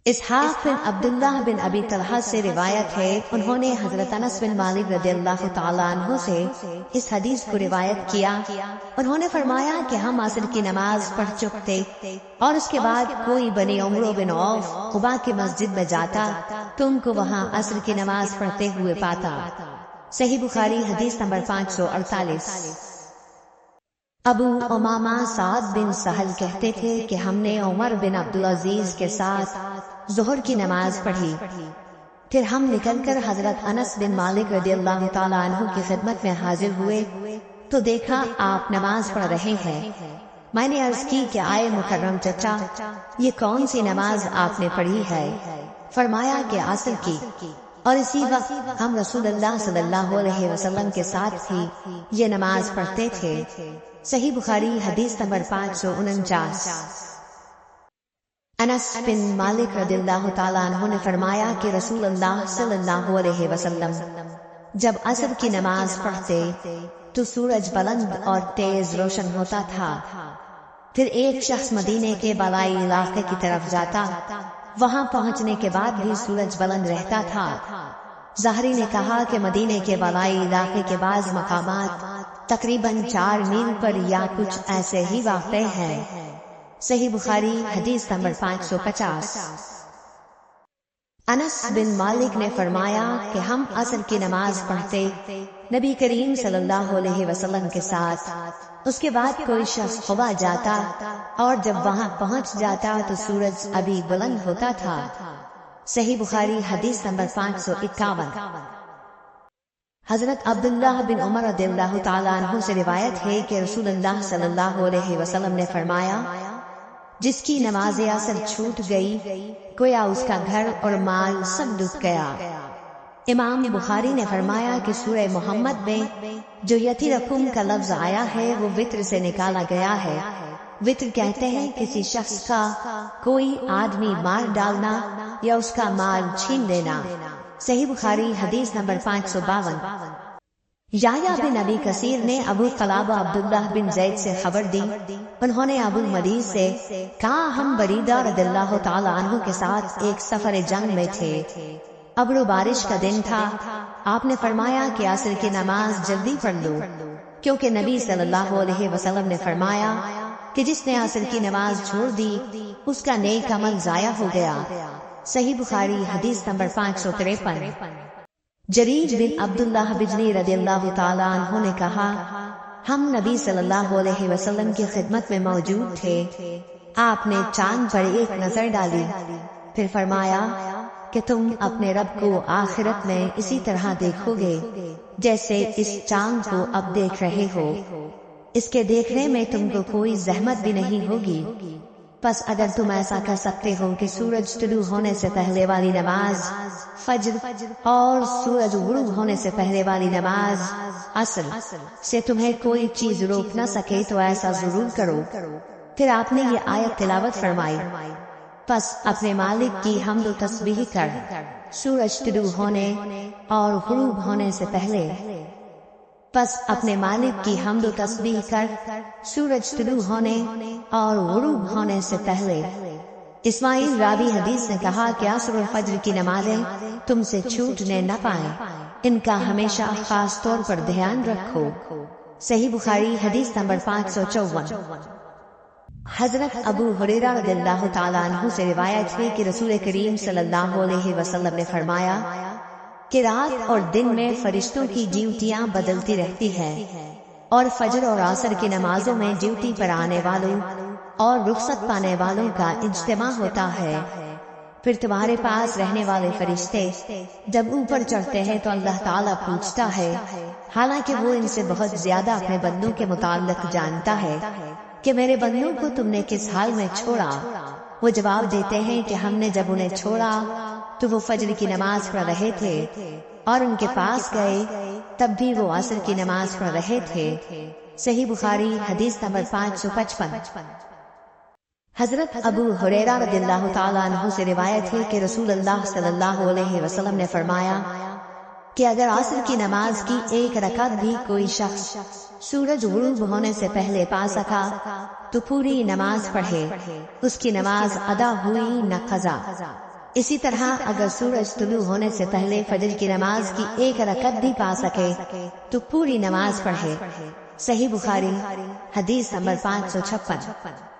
اسحاق بن عبداللہ بن ابی طلحہ سے روایت ہے، انہوں نے حضرت انس بن مالک رضی اللہ تعالیٰ عنہ سے اس حدیث کو روایت کیا۔ انہوں نے فرمایا کہ ہم عصر کی نماز پڑھ چکتے اور اس کے بعد کوئی بنی عمرو بن عوف قباء کی مسجد میں جاتا تو ان کو وہاں عصر کی نماز پڑھتے ہوئے پاتا۔ صحیح بخاری حدیث نمبر 548۔ ابو امامہ سعد بن سہل کہتے تھے کہ ہم نے عمر بن عبدالعزیز کے ساتھ ظہر کی نماز پڑھی، پھر ہم نکل کر حضرت انس بن مالک رضی اللہ تعالیٰ عنہ کی خدمت میں حاضر ہوئے تو دیکھا آپ نماز پڑھ رہے ہیں۔ میں نے عرض کی کہ آئے مکرم چچا، یہ کون سی نماز آپ نے پڑھی ہے؟ فرمایا کہ عصر کی، اور اسی وقت ہم رسول اللہ صلی اللہ علیہ وسلم کے ساتھ بھی یہ نماز پڑھتے تھے۔ صحیح بخاری حدیث نمبر 549۔ انس بن مالک رضی اللہ تعالیٰ عنہ نے فرمایا کہ رسول اللہ صلی اللہ علیہ وسلم جب عصر کی نماز پڑھتے تو سورج بلند اور تیز روشن ہوتا تھا، پھر ایک شخص مدینے کے بالائی علاقے کی طرف جاتا، وہاں پہنچنے کے بعد بھی سورج بلند رہتا تھا۔ ظاہری نے کہا کہ مدینے کے بالائی علاقے کے بعض مقامات تقریباً 4 میل پر یا کچھ ایسے ہی واقع ہیں۔ صحیح بخاری حدیث نمبر 550۔ انس بن مالک نے فرمایا کہ ہم عصر کی نماز پڑھتے نبی کریم صلی اللہ علیہ وسلم کے ساتھ، اس کے بعد کوئی شخص قباء جاتا اور جب وہاں پہنچ جاتا تو سورج ابھی بلند ہوتا تھا۔ صحیح بخاری حدیث نمبر 551۔ حضرت عبداللہ بن عمر رضی اللہ تعالیٰ عنہ سے روایت ہے کہ رسول اللہ صلی اللہ علیہ وسلم نے فرمایا، جس کی نماز عصر چھوٹ گئی گویا اس کا گھر اور مال سب ڈوب گیا۔ امام بخاری نے فرمایا کہ سورہ محمد میں جو یتیرکم کا لفظ آیا ہے وہ وطر سے نکالا گیا ہے۔ وطر کہتے ہیں کسی شخص کا کوئی آدمی مار ڈالنا یا اس کا مال چھین لینا۔ صحیح بخاری حدیث نمبر 552۔ یحییٰ بن ابی کثیر نے ابو قلابہ عبداللہ بن زید سے خبر دی، انہوں نے ابو المدیز سے کہا ہم بریدہ رضی اللہ تعالیٰ عنہ کے ساتھ ایک سفر جنگ میں تھے، ابرو بارش کا دن تھا، آپ نے فرمایا کہ عصر کی نماز جلدی پڑھ لو، کیونکہ نبی صلی اللہ علیہ وسلم نے فرمایا کہ جس نے عصر کی نماز چھوڑ دی اس کا نیک عمل ضائع ہو گیا۔ صحیح بخاری حدیث نمبر 553۔ جریر بن عبداللہ بجلی رضی اللہ تعالیٰ عنہ نے کہا ہم نبی صلی اللہ علیہ وسلم کی خدمت میں موجود تھے، آپ نے چاند پر ایک نظر ڈالی، پھر فرمایا کہ تم اپنے رب کو آخرت میں اسی طرح دیکھو گے جیسے اس چاند کو اب دیکھ رہے ہو، اس کے دیکھنے میں تم کو کوئی زحمت بھی نہیں ہوگی۔ پس اگر تم ایسا کر سکتے ہو کہ سورج طلوع ہونے سے پہلے والی نماز فجر اور سورج غروب ہونے سے پہلے والی نماز عصر سے تمہیں کوئی چیز روک نہ سکے تو ایسا ضرور کرو۔ پھر آپ نے یہ آیت تلاوت فرمائی، پس اپنے مالک کی حمد و تسبیح کر سورج طلوع ہونے اور غروب ہونے سے پہلے، پس اپنے مالک کی حمد و تسبیح کر سورج طلوع ہونے اور غروب ہونے سے پہلے۔ اسماعیل راوی حدیث نے کہا کہ عصر و فجر کی نمازیں تم سے چھوٹنے نہ پائیں، ان کا ہمیشہ خاص طور پر دھیان رکھو۔ صحیح بخاری حدیث نمبر 554۔ حضرت ابو ہریرہ رضی اللہ تعالیٰ عنہ سے روایت ہے کہ رسول کریم صلی اللہ علیہ وسلم نے فرمایا کہ رات اور دن میں فرشتوں کی ڈیوٹیاں بدلتی رہتی ہیں، اور فجر اور عصر کی نمازوں میں ڈیوٹی پر آنے والوں اور رخصت پانے والوں کا اجتماع ہوتا ہے۔ پھر تمہارے پاس رہنے والے فرشتے جب اوپر چڑھتے ہیں تو اللہ تعالیٰ پوچھتا ہے، حالانکہ وہ ان سے بہت زیادہ اپنے بندوں کے متعلق جانتا ہے، کہ میرے بندوں کو تم نے کس حال میں چھوڑا؟ وہ جواب دیتے ہیں کہ ہم نے جب انہیں چھوڑا تو وہ فجر کی نماز پڑھ رہے تھے، اور ان کے پاس گئے تب بھی وہ عصر کی نماز پڑھ رہے تھے۔ صحیح بخاری حدیث نمبر 555۔ حضرت ابو ہریرہ رضی اللہ تعالیٰ عنہ سے روایت ہے کہ رسول اللہ صلی اللہ علیہ وسلم نے فرمایا کہ اگر عصر کی نماز کی ایک رکعت بھی کوئی شخص سورج غروب ہونے سے پہلے پا سکا تو پوری نماز پڑھے، اس کی نماز ادا ہوئی نہ قضا۔ اسی طرح اگر سورج طلوع ہونے سے پہلے فجر کی نماز کی ایک رکعت بھی پا سکے تو پوری نماز پڑھے۔ صحیح بخاری حدیث نمبر 556۔